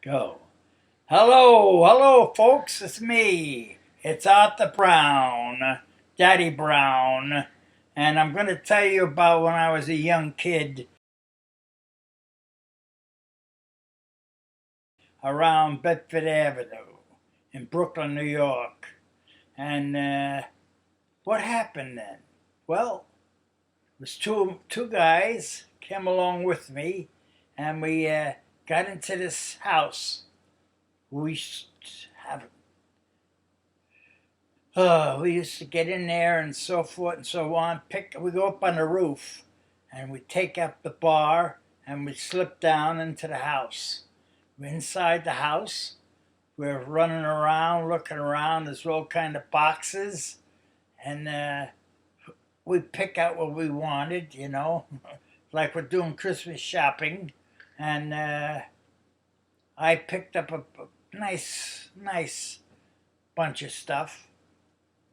Go. Hello, folks. It's me. It's Arthur Brown, Daddy Brown, and I'm going to tell you about when I was a young kid around Bedford Avenue in Brooklyn, New York. And what happened then? Well, it was two guys came along with me, and we got into this house. We have we used to get in there and so forth and so on. We go up on the roof, and we take up the bar, and we slip down into the house. We're inside the house. We're running around, looking around. There's all kind of boxes, and we pick out what we wanted, like we're doing Christmas shopping. And I picked up a nice bunch of stuff,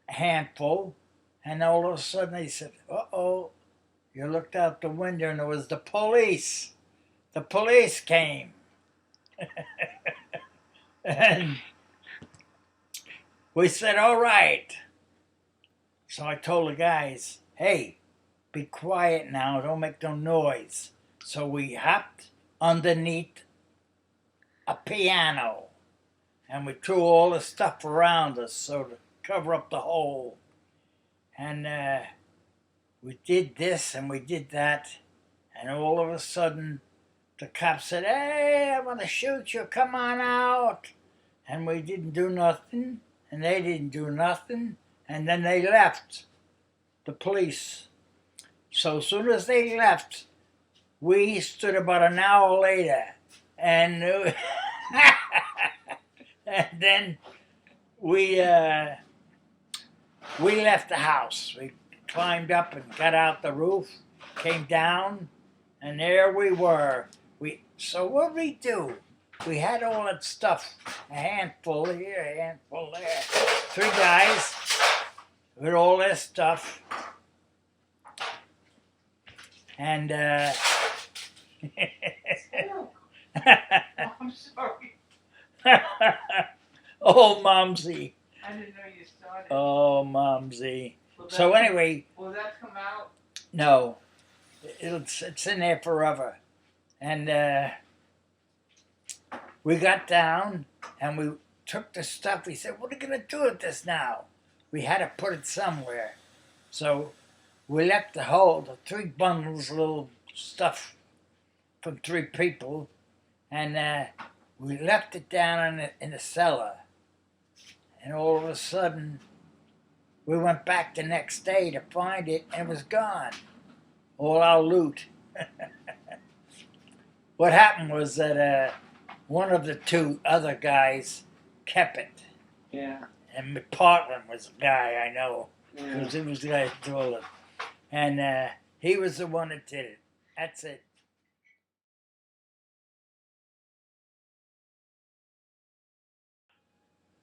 a handful, and all of a sudden they said, "Uh-oh." You looked out the window and it was the police. The police came. And we said, "All right." So I told the guys, "Hey, be quiet now, don't make no noise." So we hopped underneath a piano and we threw all the stuff around us so to cover up the hole. And we did this and we did that, and all of a sudden the cop said, "Hey, I'm gonna shoot you, come on out." And we didn't do nothing, and they didn't do nothing, and then they left, the police. So as soon as they left, we stood about an hour later, and and then we left the house. We climbed up and got out the roof, came down, and there we were. So what did we do? We had all that stuff, a handful here, a handful there. Three guys with all their stuff. And I'm sorry. Oh, Momsy. I didn't know you started. Oh, Momsy. So anyway. Will that come out? No. It's in there forever. And we got down and we took the stuff. We said, "What are we going to do with this now?" We had to put it somewhere. So we left the three bundles of little stuff from three people, and we left it down in the cellar. And all of a sudden, we went back the next day to find it, and it was gone. All our loot. What happened was that one of the two other guys kept it. Yeah. And McPartland was the guy I know. Yeah. He was the guy who told it. And he was the one that did it. That's it.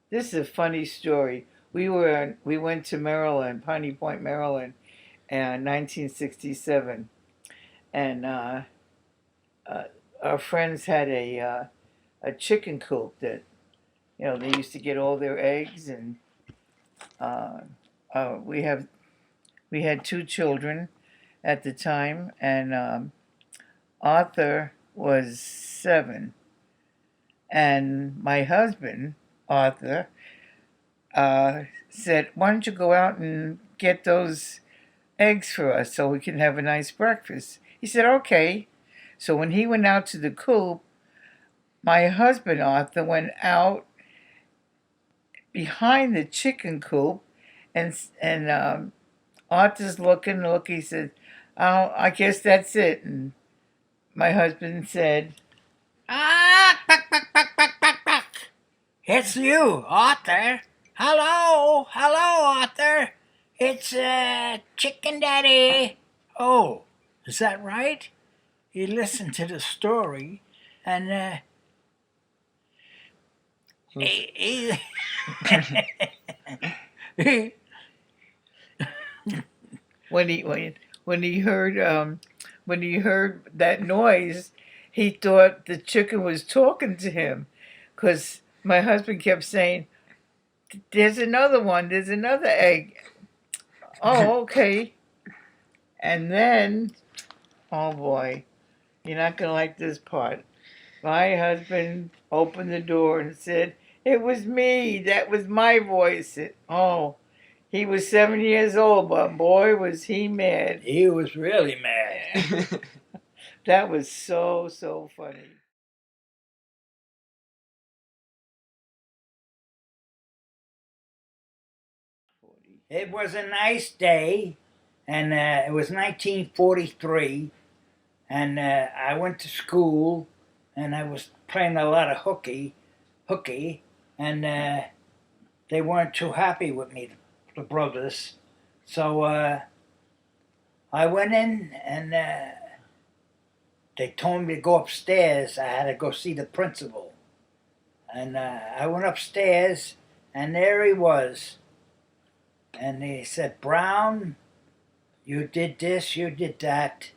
This is a funny story. We went to Maryland, Piney Point, Maryland, in 1967, and our friends had a chicken coop that they used to get all their eggs, and we had two children at the time, and Arthur was 7, and my husband Arthur said, "Why don't you go out and get those eggs for us so we can have a nice breakfast?" He said, "Okay." So when he went out to the coop, my husband Arthur went out behind the chicken coop, and Arthur's looking. He said, "Oh, I guess that's it." And my husband said, "Ah, buck, buck, buck, buck, buck, buck. It's you, Arthur. Hello, Arthur. It's Chicken Daddy." "Oh, is that right?" He listened to the story, and he when he heard that noise, he thought the chicken was talking to him, because my husband kept saying, "There's another one. There's another egg." Oh, okay. And then, oh boy, you're not gonna like this part. My husband opened the door and said, "It was me. That was my voice." Oh, he was 7 years old, but boy, was he mad. He was really mad. That was so funny. It was a nice day, and it was 1943, and I went to school, and I was playing a lot of hooky, and they weren't too happy with me, the brothers. So I went in, and they told me to go upstairs. I had to go see the principal. And I went upstairs, and there he was. And he said, "Brown, you did this, you did that.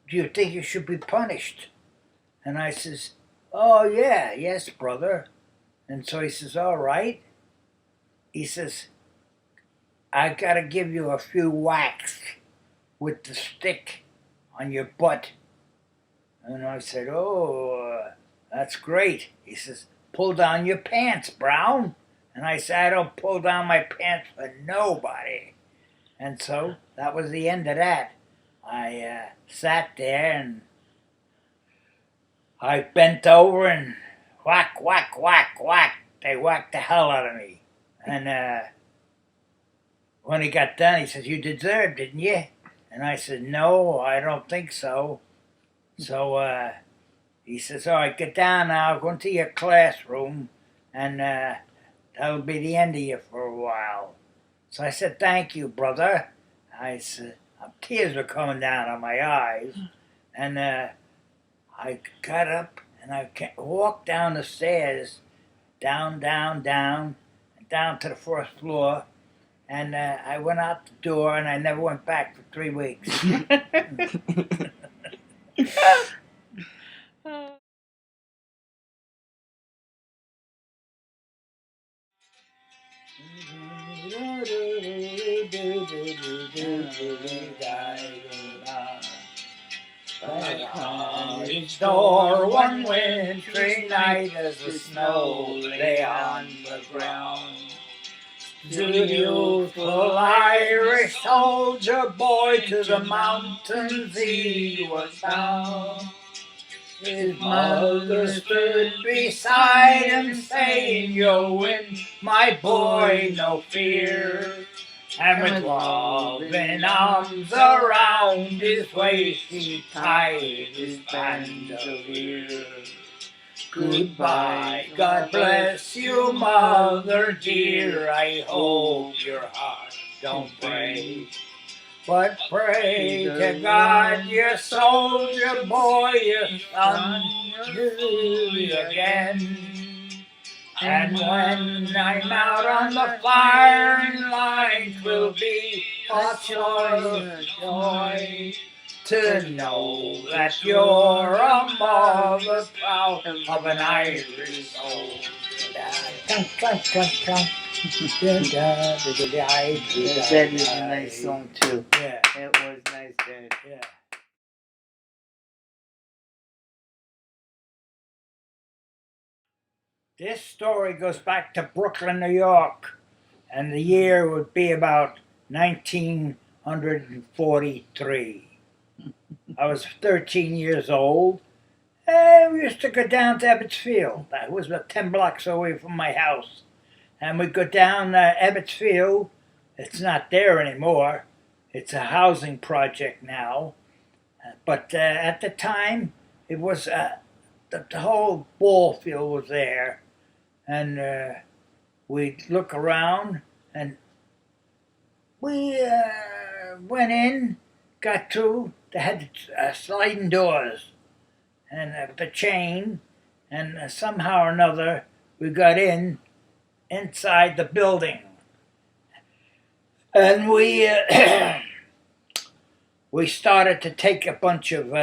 Do you think you should be punished?" And I says, "Oh, yeah, yes, brother." And so he says, "All right." He says, "I got to give you a few whacks with the stick on your butt." And I said, "Oh, that's great." He says, "Pull down your pants, Brown." And I said, "I don't pull down my pants for nobody." And so that was the end of that. I sat there and I bent over and whack, whack, whack, whack. They whacked the hell out of me. And when he got done, he says, "You deserved, didn't you?" And I said, "No, I don't think so." So he says, "All right, get down now, go into your classroom, and that'll be the end of you for a while." So I said, "Thank you, brother." I said, tears were coming down on my eyes. And I got up and I walked down the stairs, down, down, down, down to the first floor. And I went out the door and I never went back for 3 weeks. Cottage door one wintry night as the snow lay on the ground. The youthful Irish soldier boy to the mountains he was bound. His mother stood beside him saying, "You'll win, my boy, no fear." And with loving arms around his waist, he tied his bandolier. Goodbye, God bless you, mother dear. I hope your heart don't break. But pray to God your soldier boy, your son, will be again. And when I'm out on the firing line, 'twill be a joy to know that you're a mother proud of an Irish soul. That is a nice song too. Yeah. It was nice, Dad. Yeah. This story goes back to Brooklyn, New York, and the year would be about 1943. I was 13 years old, and we used to go down to Ebbets Field. That was about 10 blocks away from my house. And we'd go down Ebbets Field. It's not there anymore. It's a housing project now. But at the time, it was the whole ball field was there. And we'd look around, and we went in, got through. They had sliding doors and the chain, and somehow or another we got inside the building. And we we started to take a bunch of,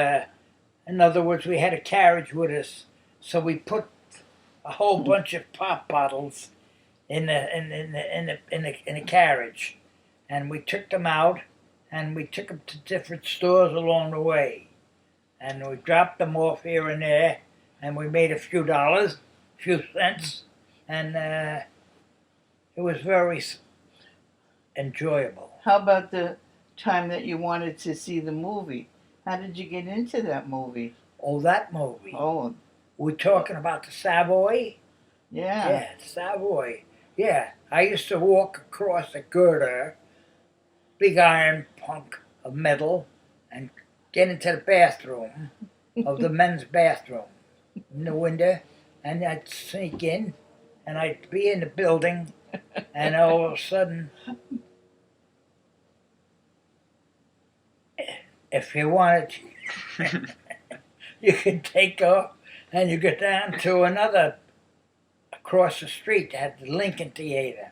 in other words, we had a carriage with us, so we put a whole bunch of pop bottles in the carriage, and we took them out, and we took them to different stores along the way, and we dropped them off here and there, and we made a few dollars, a few cents, and it was very enjoyable. How about the time that you wanted to see the movie? How did you get into that movie? Oh, that movie. Oh, We're talking about the Savoy? yeah. Yeah, Savoy. Yeah, I used to walk across a girder, big iron punk of metal, and get into the bathroom of the men's bathroom in the window, and I'd sneak in, and I'd be in the building, and all of a sudden, if you wanted, you could take off, and you get down to another across the street that had the Lincoln Theater,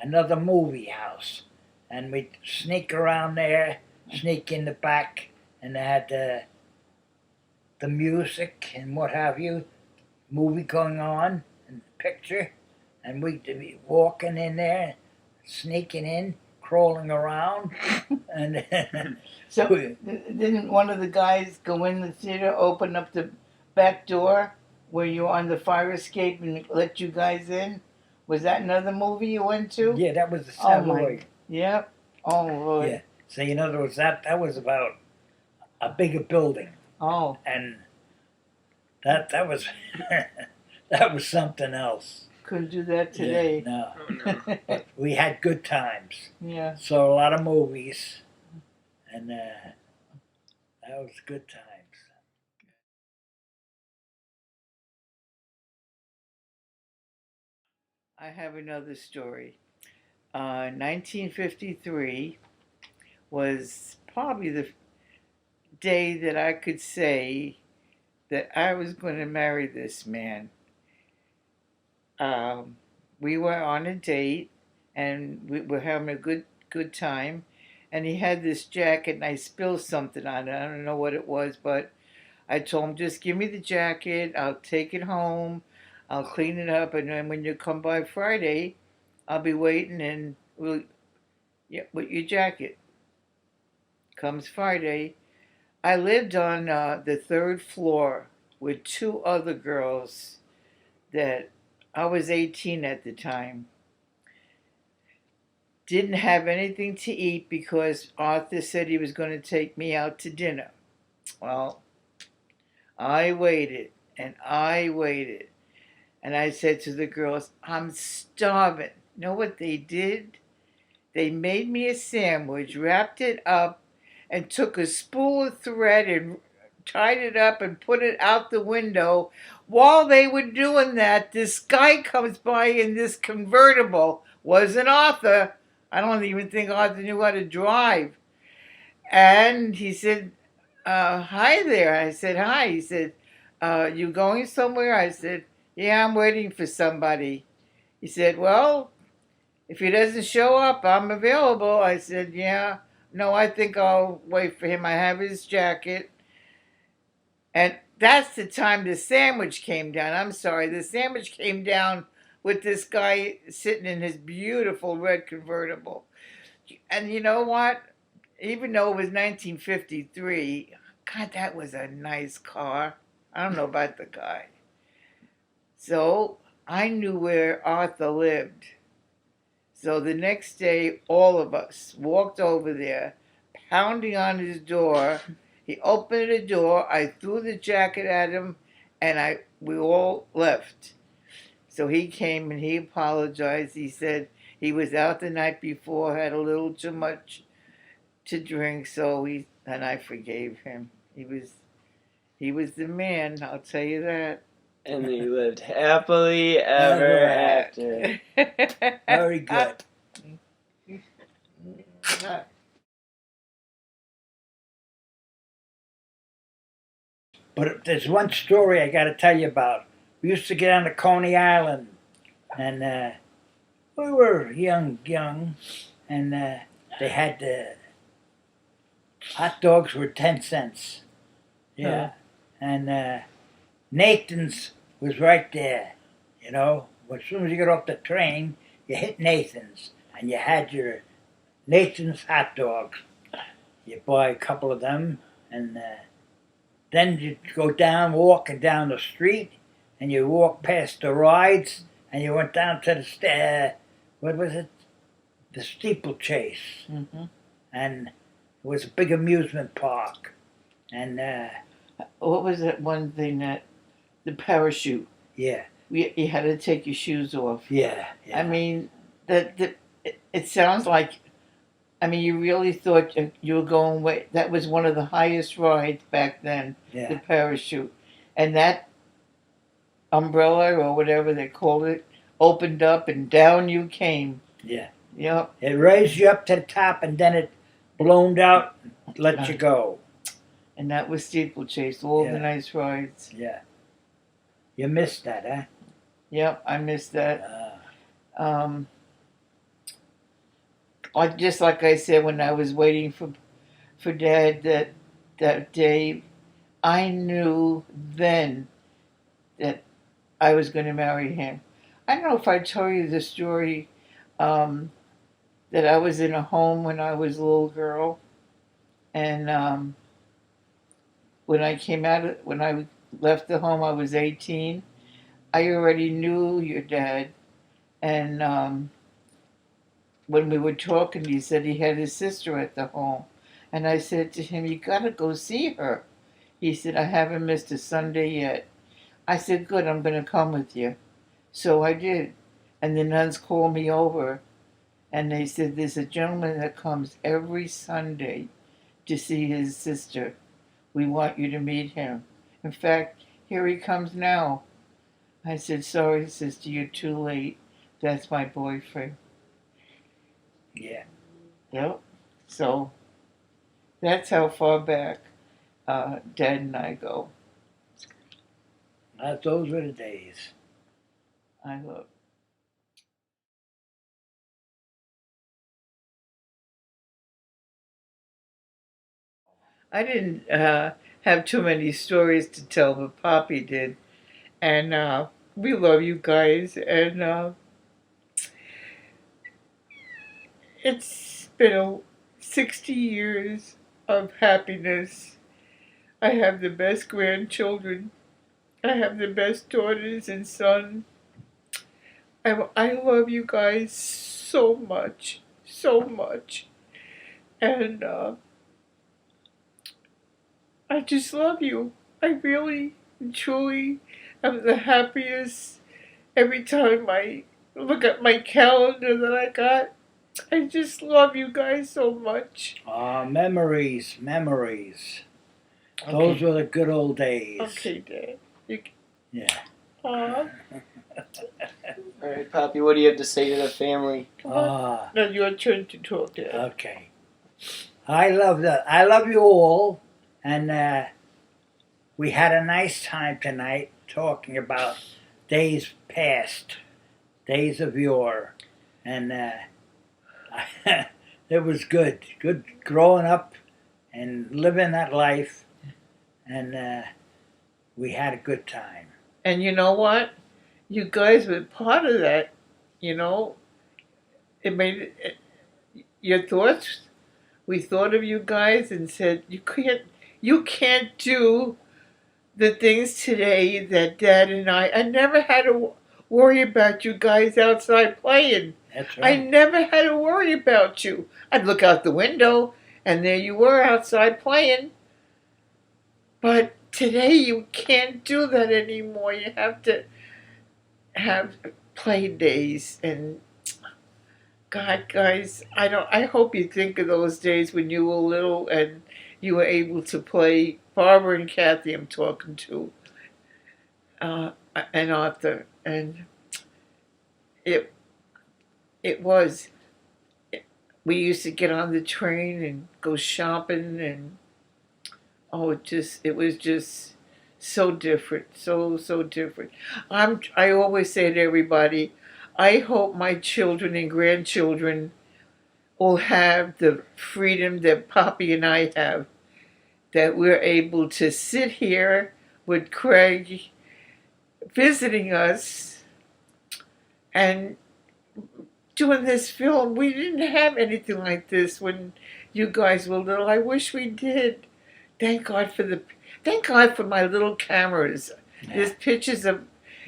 another movie house, and we'd sneak around there, sneak in the back, and they had the music and what have you, movie going on, and picture, and we'd be walking in there, sneaking in, crawling around, and So didn't one of the guys go in the theater, open up the back door where you were on the fire escape and let you guys in? Was that another movie you went to? yeah, that was the Oh, my- Savoy. Yep. Oh, Lord. Yeah. So in other words, that was about a bigger building, Oh, and that was that was something else. couldn't do that today. Yeah, Oh, no. no, we had good times. Yeah. Saw a lot of movies, and that was good times. I have another story. 1953 was probably the day that I could say that I was going to marry this man. We were on a date, and we were having a good time. And he had this jacket, and I spilled something on it. I don't know what it was, but I told him, just give me the jacket. I'll take it home. I'll clean it up, and then when you come by Friday, I'll be waiting, and we'll, yeah, with your jacket. Comes Friday. I lived on the third floor with two other girls that I was 18 at the time. Didn't have anything to eat because Arthur said he was going to take me out to dinner. Well, I waited and I waited. And I said to the girls, I'm starving. You know what they did? They made me a sandwich, wrapped it up, and took a spool of thread and tied it up and put it out the window. While they were doing that, this guy comes by in this convertible. Wasn't Arthur. I don't even think Arthur knew how to drive. And he said, hi there. I said, hi. He said, you going somewhere? I said, yeah, I'm waiting for somebody. He said, well, if he doesn't show up, I'm available. I said, yeah. No, I think I'll wait for him. I have his jacket. And that's the time the sandwich came down. I'm sorry. The sandwich came down with this guy sitting in his beautiful red convertible. And you know what? Even though it was 1953, God, that was a nice car. I don't know about the guy. So I knew where Arthur lived. So the next day, all of us walked over there, pounding on his door. He opened the door. I threw the jacket at him, and we all left. So he came and he apologized. He said he was out the night before, had a little too much to drink. And I forgave him. He was the man. I'll tell you that. And they lived happily ever after. Very good. But there's one story I got to tell you about. We used to get on to Coney Island, and we were young, and they had hot dogs were 10 cents. Yeah, and Nathan's was right there. You know, as soon as you got off the train, you hit Nathan's, and you had your Nathan's hot dogs. You buy a couple of them, and then you go down, walking down the street, and you walk past the rides, and you went down to the what was it? The steeplechase, Mm-hmm. and it was a big amusement park, and What was that one thing that the parachute? yeah, You had to take your shoes off. yeah. I mean, it sounds like. I mean, you really thought you were going way. That was one of the highest rides back then. yeah. The parachute, and that umbrella or whatever they called it opened up and down you came. Yeah. Yep. It raised you up to the top, and then it ballooned out, let you go. And that was steeplechase. All Yeah. the nice rides. Yeah. You missed that, huh? Yep, I missed that. Uh, Like just like I said when I was waiting for Dad that day, I knew then that I was going to marry him. I don't know if I told you the story that I was in a home when I was a little girl, and when I left the home, I was 18. I already knew your dad, and when we were talking, he said he had his sister at the home. And I said to him, "You got to go see her." He said, "I haven't missed a Sunday yet." I said, "Good, I'm going to come with you." So I did. And the nuns called me over, and they said, "There's a gentleman that comes every Sunday to see his sister. We want you to meet him. In fact, here he comes now." I said, "Sorry, sister, you're too late. That's my boyfriend." yeah. Yep. So that's how far back Dad and I go. Those were the days. I look. I didn't have too many stories to tell, but Poppy did, and we love you guys. And it's been 60 years of happiness. I have the best grandchildren. I have the best daughters and son. I love you guys so much, so much. And I just love you. I really and truly am the happiest every time I look at my calendar that I got. I just love you guys so much. Memories, memories. Those were the good old days. Okay, Dad. Yeah. Aw. All right, Poppy, what do you have to say to the family? Ah, Now your turn to talk, Dad. okay. I love you all, and we had a nice time tonight talking about days past, days of yore, and it was good growing up and living that life, and we had a good time. And you know what? You guys were part of that. You know, it made your thoughts. We thought of you guys and said you can't do the things today that Dad and I never had to worry about you guys outside playing. That's I right. never had to worry about you. I'd look out the window and there you were outside playing. But today you can't do that anymore. You have to have play days, and God, guys, I hope you think of those days when you were little and you were able to play. Barbara and Kathy I'm talking to, and Arthur, and it was. We used to get on the train and go shopping, and it was just so different, so different. I always say to everybody, I hope my children and grandchildren will have the freedom that Poppy and I have, that we're able to sit here with Craig visiting us and doing this film. We didn't have anything like this when you guys were little. I wish we did. Thank God for my little cameras. There's pictures of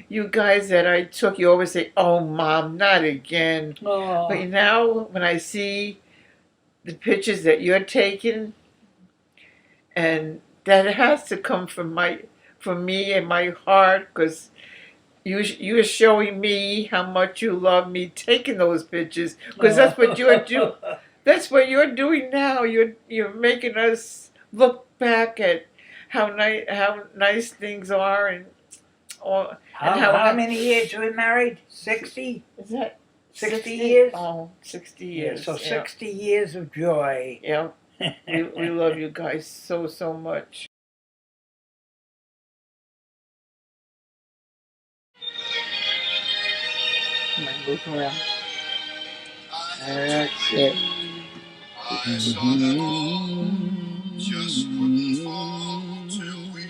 you guys that I took. You always say, "Oh, Mom, not again." Oh, But now when I see the pictures that you're taking, and that has to come from me and my heart, because you're showing me how much you love me taking those pictures, because that's what you're doing. That's what you're doing now. You're making us look back at how nice things are, and all. how many years we married? 60? Is that 60 years? Oh, 60 Yeah, years. so yeah. 60 years of joy. Yeah. We love you guys so much. Come on, look around. That's it. Just wouldn't fall till we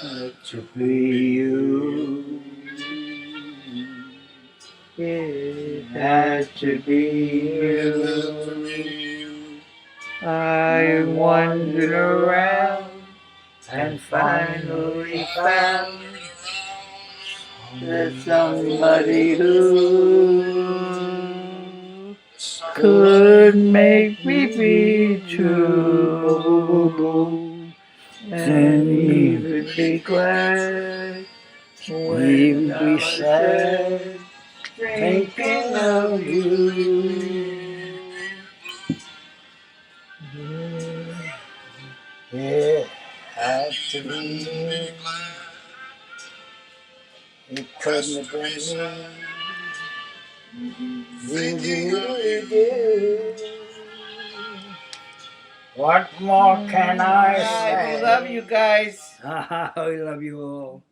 Had to be you. It had to be you. I wandered around And finally found there's somebody who could make me be true, and he would be glad when we said thinking of you. it had to be you. It couldn't have been me. You really did. What more can I say? We love you guys. We love you all.